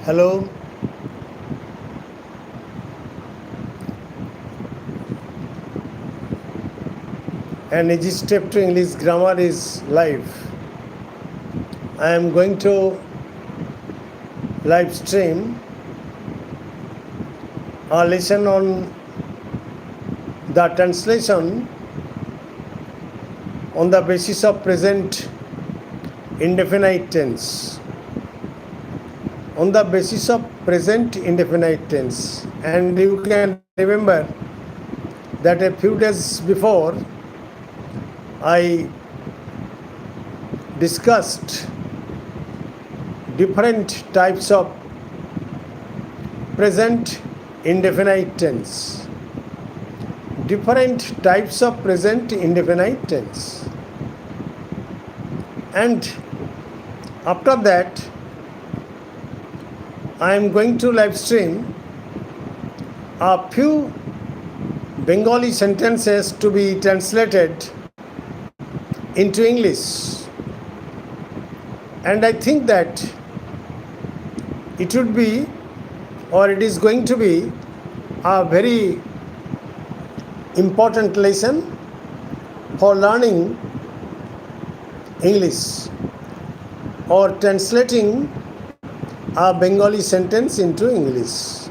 Hello, and each step to English grammar is live. I am going to live stream a lesson on the translation on the basis of present indefinite tense. On the basis of present indefinite tense, and you can remember that a few days before I discussed different types of present indefinite tense. Different types of present indefinite tense. And after that, I am going to live stream a few Bengali sentences to be translated into English. And I think that it would be, or it is going to be, a very important lesson for learning English or translating a Bengali sentence into English.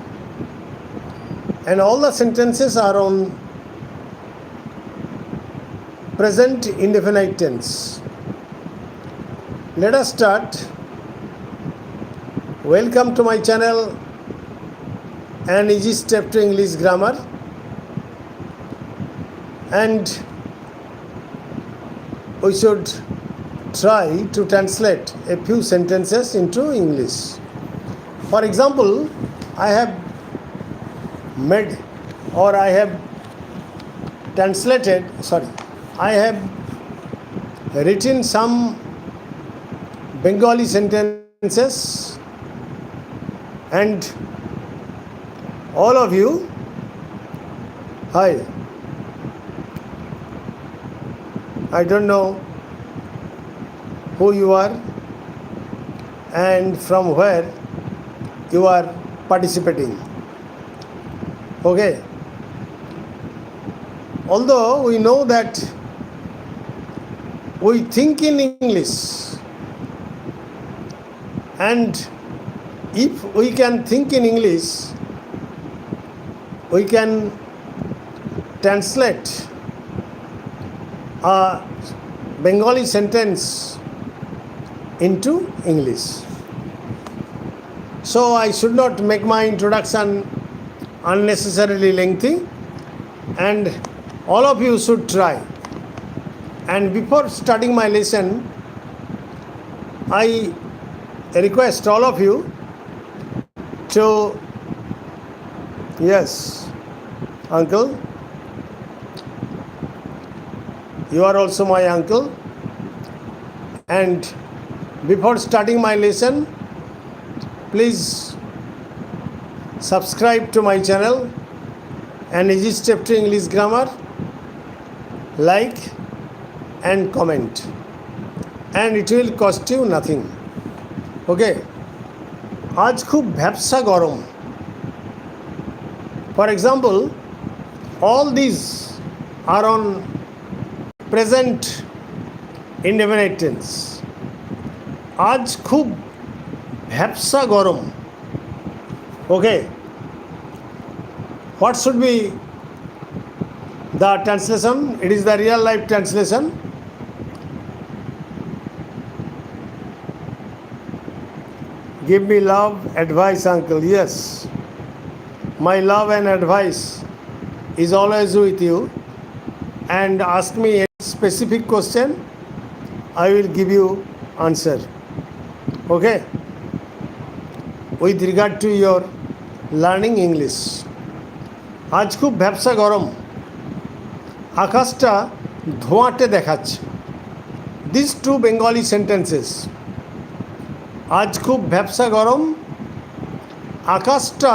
And all the sentences are on present indefinite tense. Let us start. Welcome to my channel, An Easy Step to English Grammar. And we should try to translate a few sentences into English. For example, I have I have written some Bengali sentences, and all of you, hi, I don't know who you are and from where you are participating. Okay. Although we know that we think in English, and if we can think in English, we can translate a Bengali sentence into English. So I should not make my introduction unnecessarily lengthy, and all of you should try. And before starting my lesson, I request all of you to, yes, uncle, you are also my uncle. And before starting my lesson, please subscribe to my channel, An Easy Step to English Grammar, like and comment, and it will cost you nothing. Okay. আজ খুব ভ্যাপসা গরম. For example, all these are on present indefinite tense. আজ খুব ভ্যাপসা গরম. Okay. What should be the translation? It is the real life translation. Give me love, advice, uncle. Yes. My love and advice is always with you. And ask me a specific question, I will give you answer. Okay? With regard to your learning English. আজ খুব ভ্যাপসা গরম. আকাশটা ধোঁয়াটে দেখাচ্ছে. These two Bengali sentences. আজ খুব ভ্যাপসা গরম, আকাশটা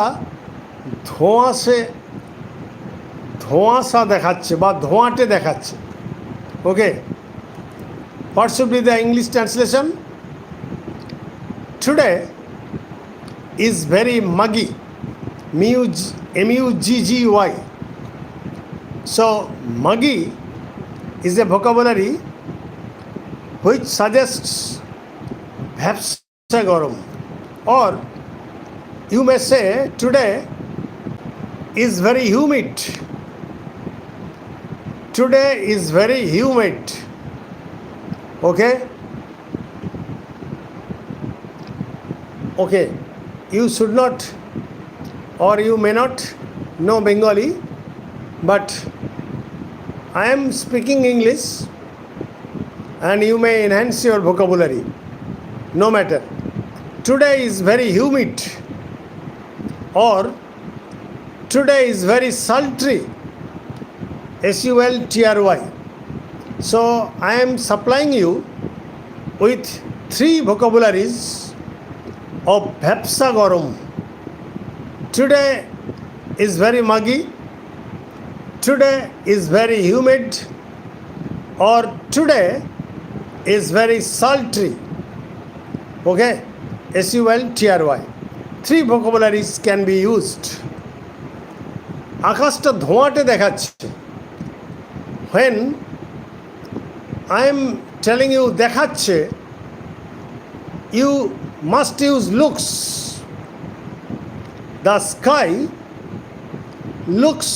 ধোঁয়াশা দেখাচ্ছে বা ধোঁয়াটে দেখাচ্ছে. ওকে. What should be the English translation? Today is very muggy. Muggy. So, muggy is a vocabulary which suggests bhapsa garam. Or you may say today is very humid. Today is very humid. Okay? Okay. You should not or you may not know Bengali, but I am speaking English and you may enhance your vocabulary. No matter. Today is very humid or today is very sultry. SULTRY. So I am supplying you with 3 vocabularies of bhapsa garam. Today is very muggy. Today is very humid. Or today is very sultry. Okay? SULTRY. 3 vocabularies can be used. আকাশটা ধোঁয়াটে দেখাচ্ছে. When I am telling you দেখাচ্ছে, you must use looks. The sky looks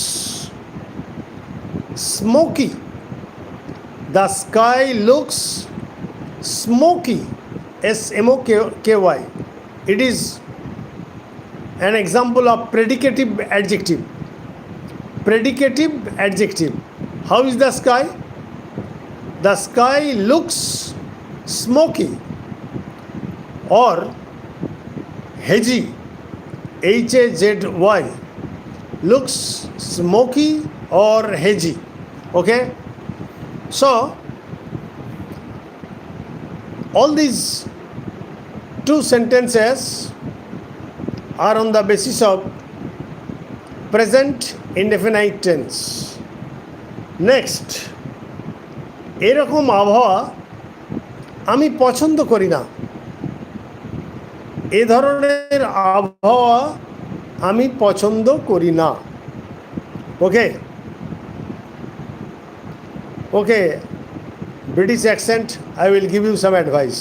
smoky. The sky looks smoky. SMOKY. It is an example of predicative adjective. Predicative adjective. How is the sky? The sky looks smoky or hazy. HAZY. Looks smoky or hazy. Okay? So, all these 2 sentences are on the basis of present indefinite tense. Next, এরকম আবহাওয়া আমি পছন্দ করি না. এ ধরনের আবহাওয়া আমি পছন্দ করি না. ওকে ওকে British accent, I will give you some advice.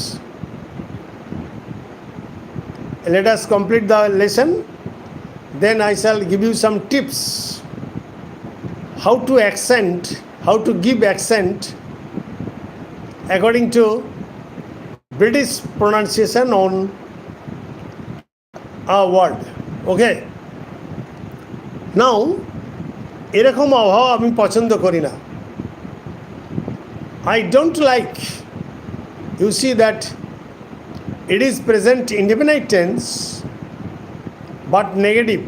Let us complete the lesson. Then I shall give you some tips how to give accent according to British pronunciation on a word. Okay? Now, এরকম আবহাওয়া আমি পছন্দ করি না. I don't like. You see that it is present indefinite tense, but negative.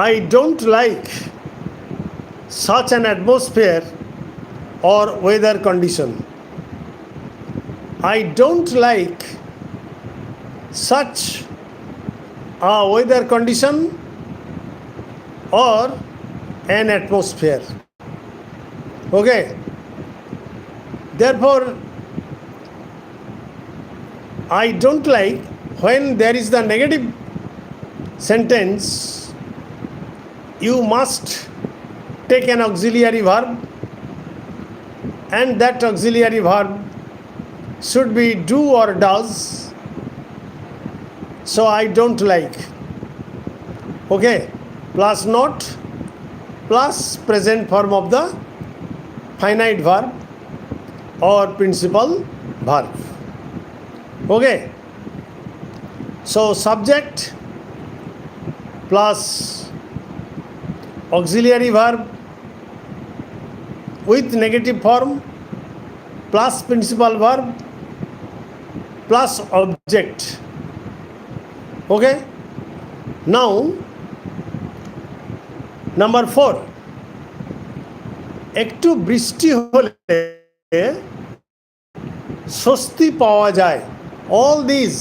I don't like such an atmosphere or weather condition. I don't like such a weather condition or an atmosphere. Okay? Therefore, I don't like when there is the negative sentence, you must take an auxiliary verb, and that auxiliary verb should be do or does. So I don't like. Okay? Plus not plus present form of the finite verb or principal verb. Okay? So subject plus auxiliary verb with negative form plus principal verb plus object. Okay? Now, number 4, একটু বৃষ্টি হলে স্বস্তি পাওয়া যায়. All these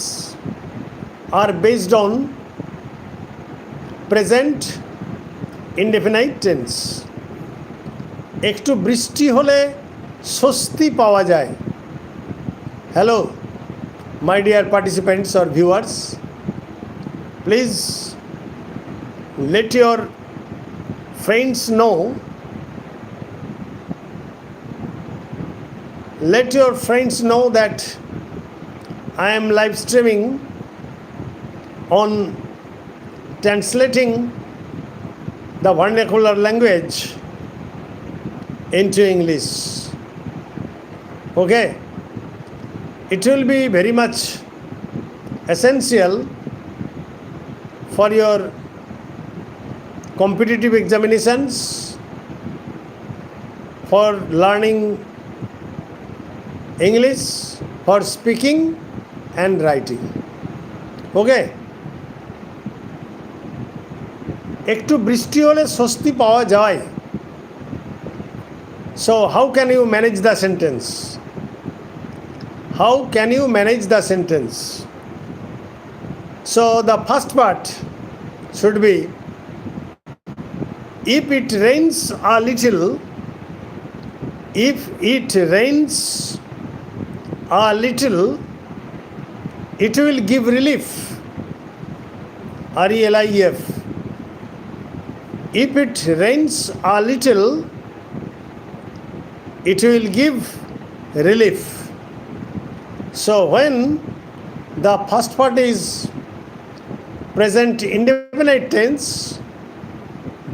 are based on present indefinite tense. একটু বৃষ্টি হলে স্বস্তি পাওয়া যায়. Hello, my dear participants or viewers, please let your friends know, that I am live streaming on translating the vernacular language into English. Okay, it will be very much essential for your competitive examinations, for learning English, for speaking and writing. Okay, একটু বৃষ্টি হলে স্বস্তি পাওয়া যায়. So how can you manage the sentence? How can you manage the sentence? So the first part should be, if it rains a little, if it rains a little, it will give relief. RELIEF. If it rains a little, it will give relief. So when the first part is present indefinite tense,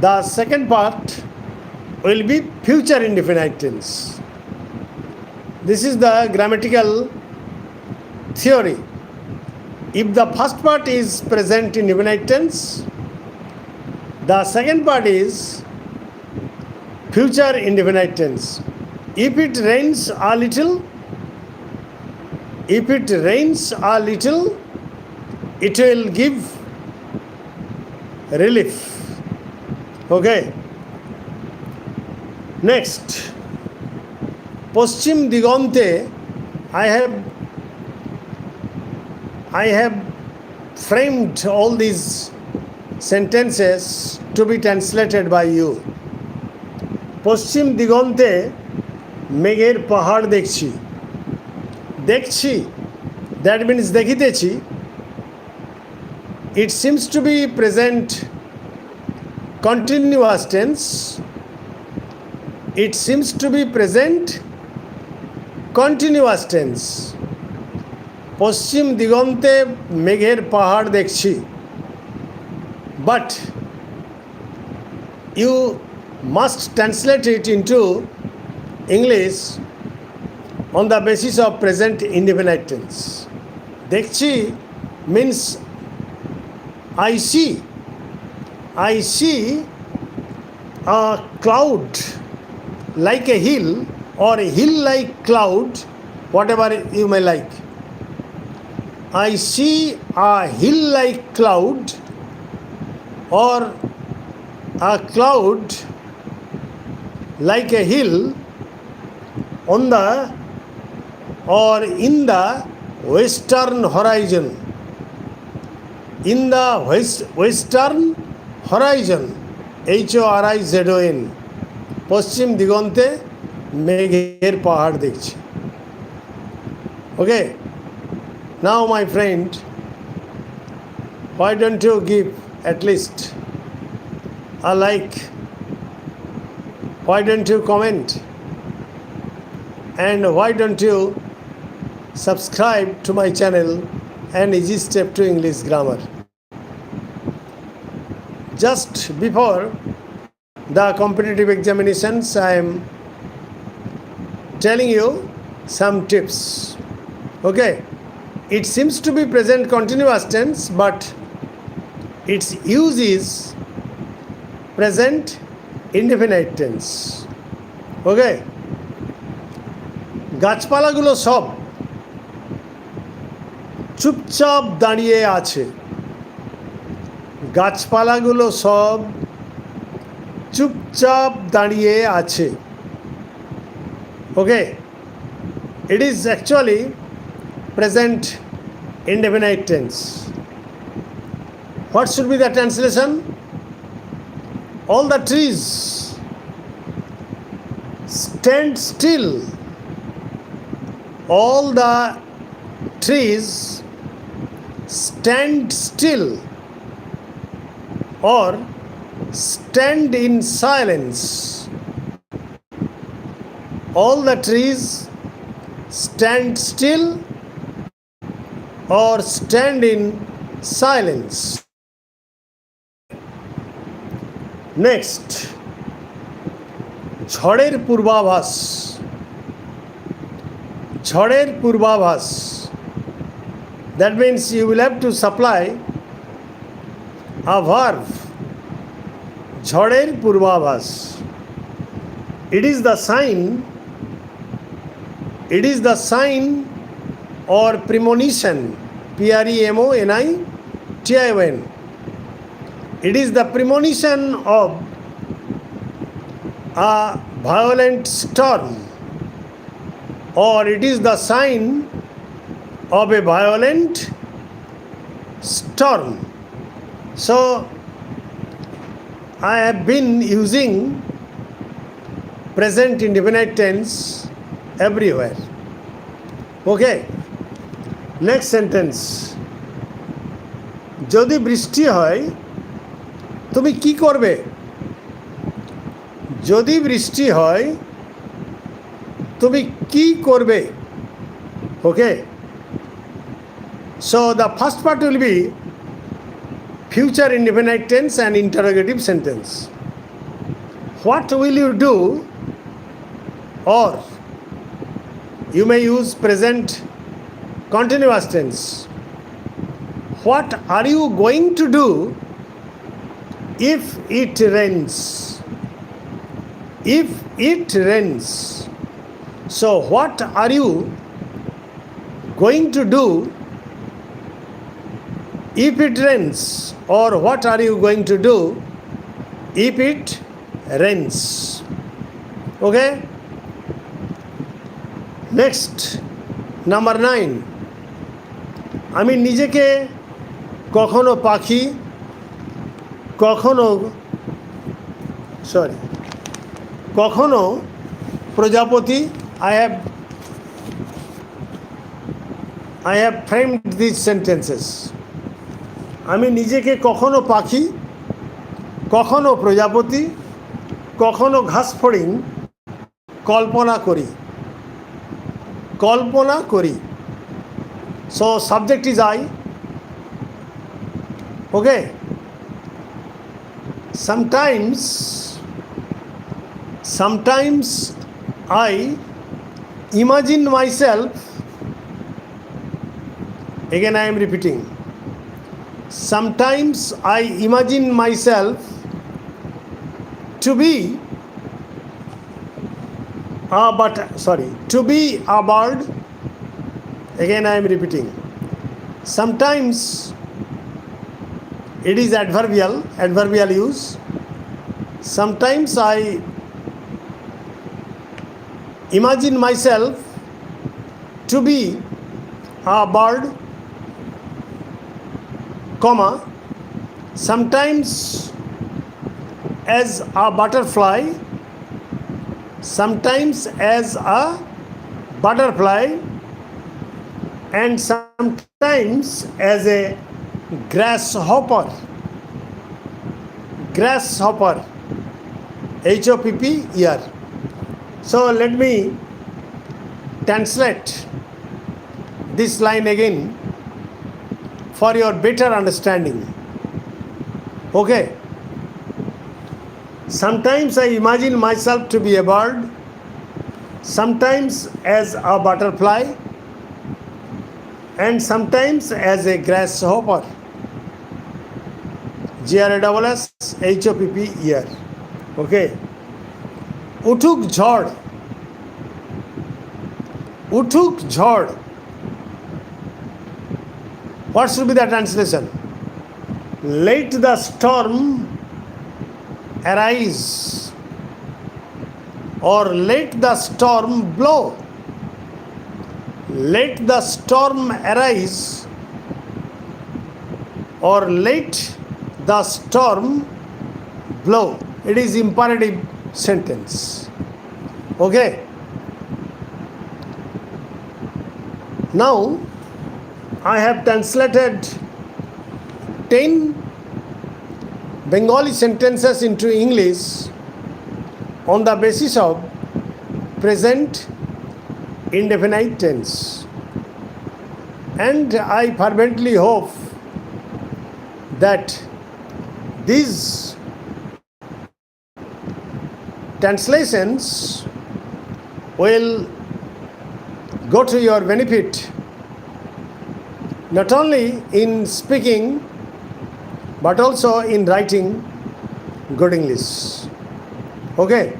the second part will be future indefinite tense. This is the grammatical theory. If the first part is present indefinite tense, the second part is future indefinite tense. If it rains a little, if it rains a little, it will give relief. Okay. Next, Paschim Digonte, I have framed all these sentences to be translated by you. পশ্চিম দিগন্তে মেঘের পাহাড় দেখছি. দেখছি, that means দেখিতেছি. It seems to be present continuous tense. It seems to be present continuous tense. পশ্চিম দিগন্তে মেঘের পাহাড় দেখছি. But you must translate it into English on the basis of present indefinite tense. Dekchi means I see. I see a cloud like a hill, or a hill like cloud, whatever you may like. I see a hill like cloud, or a cloud like a hill on the or in the western horizon. In the western horizon, HORIZON. পশ্চিম দিগন্তে মেঘের পাহাড় দেখছি. Okay, now my friend, why don't you give at least a like? Why don't you comment? And why don't you subscribe to my channel, An Easy Step to English Grammar? Just before the competitive examinations, I am telling you some tips. Okay, it seems to be present continuous tense, but its use is present indefinite tense. Okay, গাছপালাগুলো সব চুপচাপ দাঁড়িয়ে আছে. গাছপালাগুলো সব চুপচাপ দাঁড়িয়ে আছে. Okay, it is actually present indefinite tense. What should be the translation? All the trees stand still. All the trees stand still or stand in silence. All the trees stand still or stand in silence. Next, ঝড়ের পূর্বাভাস। ঝড়ের পূর্বাভাস. That means you will have to supply a verb. ঝড়ের পূর্বাভাস. It is the sign or premonition, premonition. It is the premonition of a violent storm, or it is the sign of a violent storm. So I have been using present indefinite tense everywhere. Okay, next sentence. যদি বৃষ্টি হয় তুমি কি করবে? যদি বৃষ্টি হয় তুমি কি করবে? Okay, so the first part will be future indefinite tense and interrogative sentence. What will you do? Or you may use present continuous tense. What are you going to do if it rains? If it rains. So what are you going to do if it rains? Or what are you going to do if it rains? Okay? Next, number 9. আমি নিজেকে কখনো পাখি, কখনো প্রজাপতি. I have framed these sentences. আমি নিজেকে কখনো পাখি, কখনো প্রজাপতি, কখনো ঘাসফড়িং কল্পনা করি. So subject is I. Okay, sometimes I imagine myself, again I am repeating, sometimes I imagine myself to be a bird. Again I am repeating, sometimes it is adverbial use. Sometimes I imagine myself to be a bird, comma, sometimes as a butterfly, sometimes as a butterfly, and sometimes as a grasshopper. HOPPER. So let me translate this line again for your better understanding. Okay, sometimes I imagine myself to be a bird, sometimes as a butterfly, and sometimes as a grasshopper. GRASSHOPPER. Okay, উঠুক ঝড়. What should be the translation? Let the storm arise, or let the storm blow. Let the storm arise, or let the storm blow. It is imperative sentence. Okay, now I have translated 10 Bengali sentences into English on the basis of present indefinite tense. And I fervently hope that these translations will go to your benefit, not only in speaking but also in writing good English. Okay?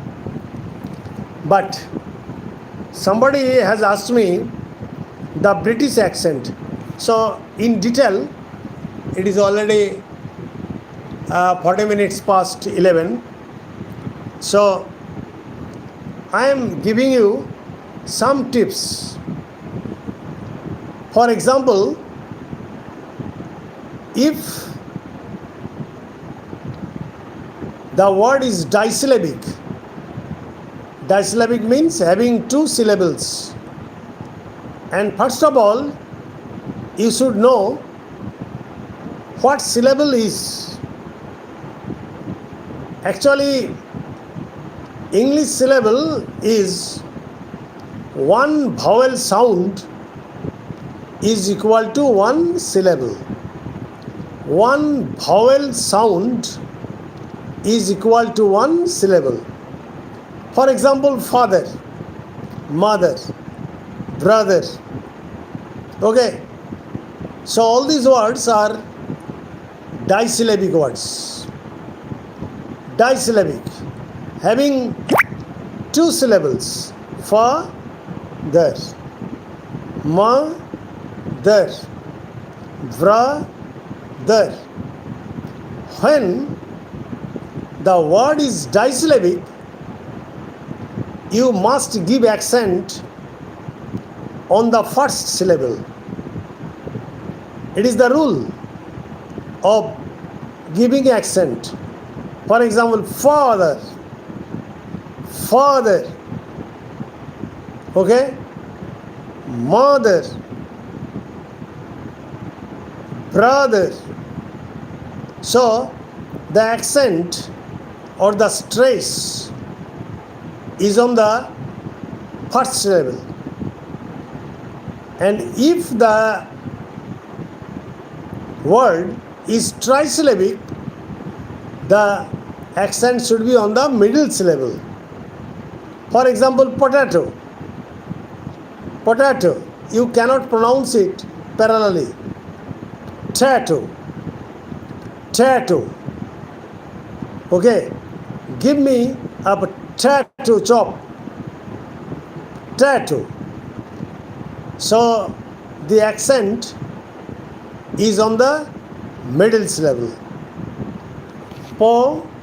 But somebody has asked me the British accent. So, in detail, it is already 40 minutes past 11. So, I am giving you some tips. For example, if the word is disyllabic, disyllabic means having two syllables. And first of all, you should know what syllable is. Actually, English syllable is one vowel sound is equal to one syllable. One vowel sound is equal to one syllable. For example, father, mother, brother. Okay? So all these words are disyllabic words. Disyllabic, having two syllables. Father, mother, brother. When the word is disyllabic, you must give accent on the first syllable. It is the rule of giving accent. For example, father, father, okay, mother, brother. So the accent or the stress is on the first syllable. And if the word is trisyllabic, the accent should be on the middle syllable. For example, potato. Potato, you cannot pronounce it parallelly. Tattoo. Tattoo. Okay, give me a potato chop. Tattoo. So the accent is on the middle syllable. Po-ta-to.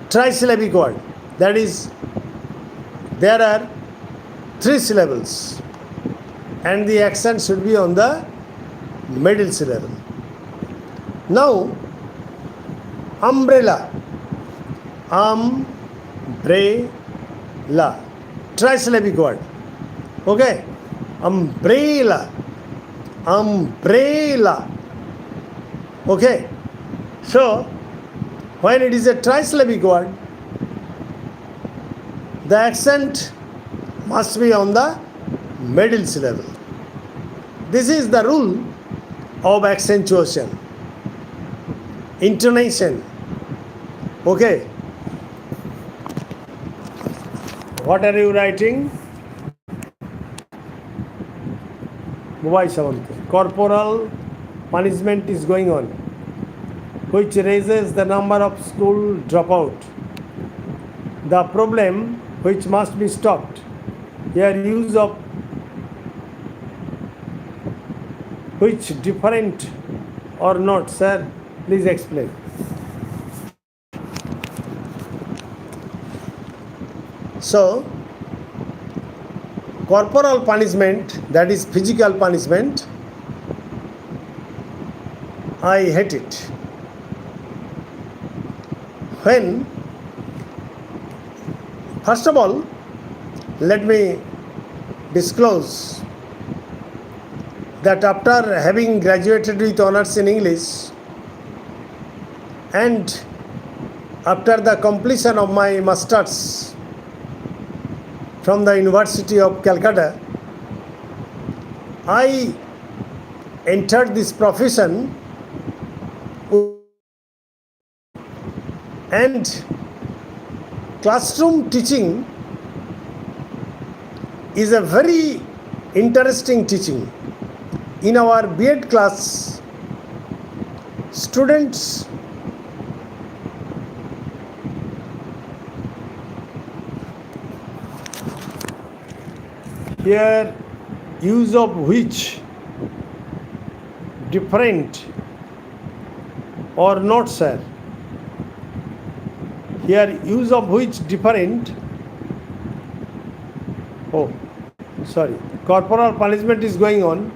Trisyllabic word. That is, there are three syllables and the accent should be on the middle syllable. Now, umbrella. Umbrella. Trisyllabic word. Okay? Umbrella. Umbrella. Okay? So, when it is a trisyllabic word, the accent must be on the middle syllable. This is the rule of accentuation, intonation. Okay? What are you writing? Mubhai Samant. Corporal punishment is going on, which raises the number of school dropout. The problem which must be stopped. Here use of which different or not, sir? Please explain. So, corporal punishment, that is physical punishment, I hate it. When, first of all, let me disclose that after having graduated with honors in English and after the completion of my masters from the University of Calcutta, I entered this profession, and classroom teaching is a very interesting teaching. In our B.Ed class, students here use of which different or not, sir? Here use of which different. Oh, sorry. Corporal punishment is going on,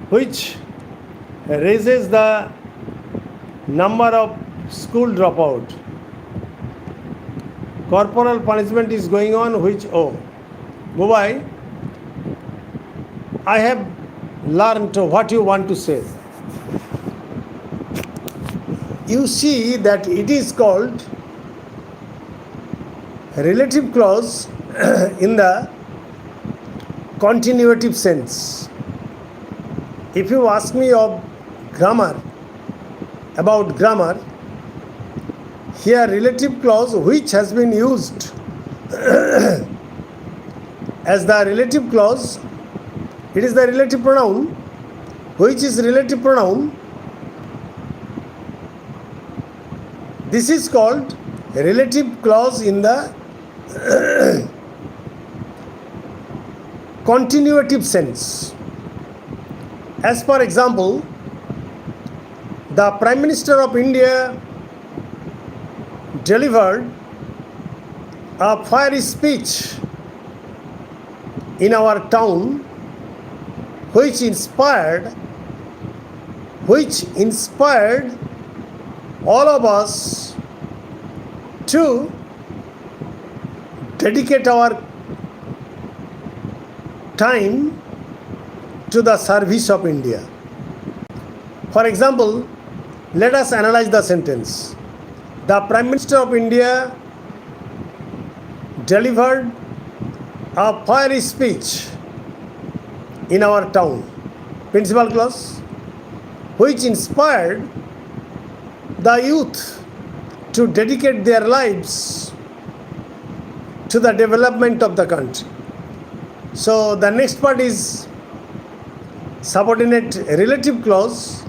which raises the number of school dropout. Corporal punishment is going on, which, Bubai, I have learned what you want to say. You see that it is called relative clause in the continuative sense. If you ask me of grammar, about grammar, here relative clause which has been used as the relative clause, it is the relative pronoun. Which is relative pronoun? This is called relative clause in the continuative sense. As for example, the Prime Minister of India delivered a fiery speech in our town which inspired all of us to dedicate our time to the service of India. For example, let us analyze the sentence. The Prime Minister of India delivered a fiery speech in our town. Principal clause, which inspired the youth to dedicate their lives to the development of the country. So the next part is subordinate relative clause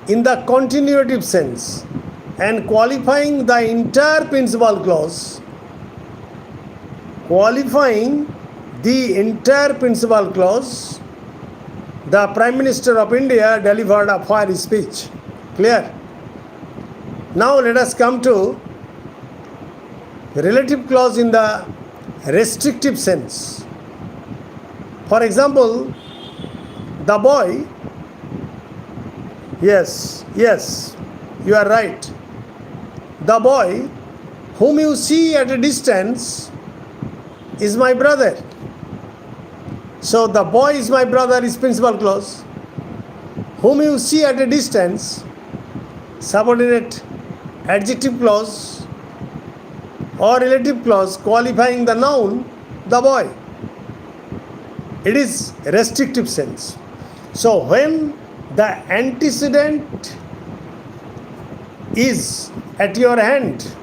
in the continuative sense, and qualifying the entire principal clause. Qualifying the entire principal clause, the Prime Minister of India delivered a fiery speech. Clear? Now let us come to relative clause in the restrictive sense. For example, the boy, yes, you are right. The boy whom you see at a distance is my brother. So the boy is my brother is principal clause. Whom you see at a distance, subordinate adjective clause or relative clause qualifying the noun, the boy. It is restrictive sense. So when the antecedent is at your hand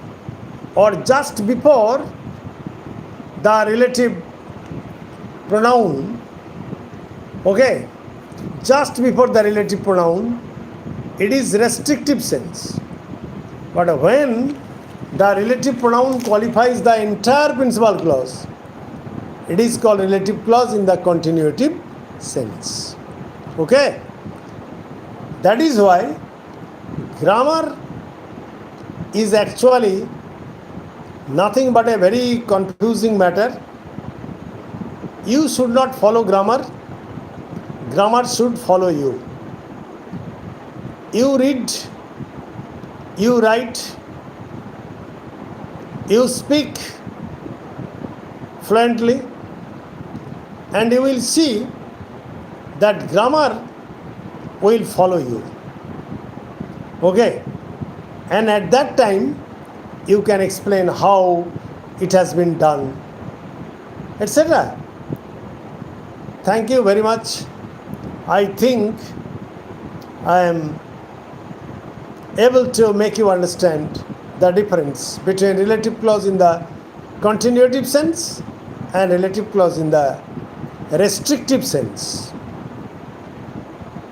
or just before the relative pronoun, okay, just before the relative pronoun, it is restrictive sense. But when the relative pronoun qualifies the entire principal clause, it is called relative clause in the continuative sense. Okay? That is why grammar is actually nothing but a very confusing matter. You should not follow grammar. Grammar should follow you. You read, you write, you speak fluently, and you will see that grammar will follow you. Okay? And at that time, you can explain how it has been done, etc. Thank you very much. I think I am able to make you understand the difference between relative clause in the continuative sense and relative clause in the restrictive sense.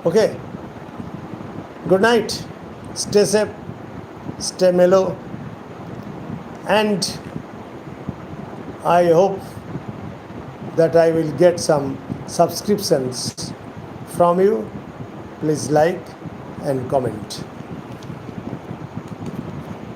Okay? Good night. Stay safe. Stay mellow. And I hope that I will get some subscriptions from you. Please like and comment.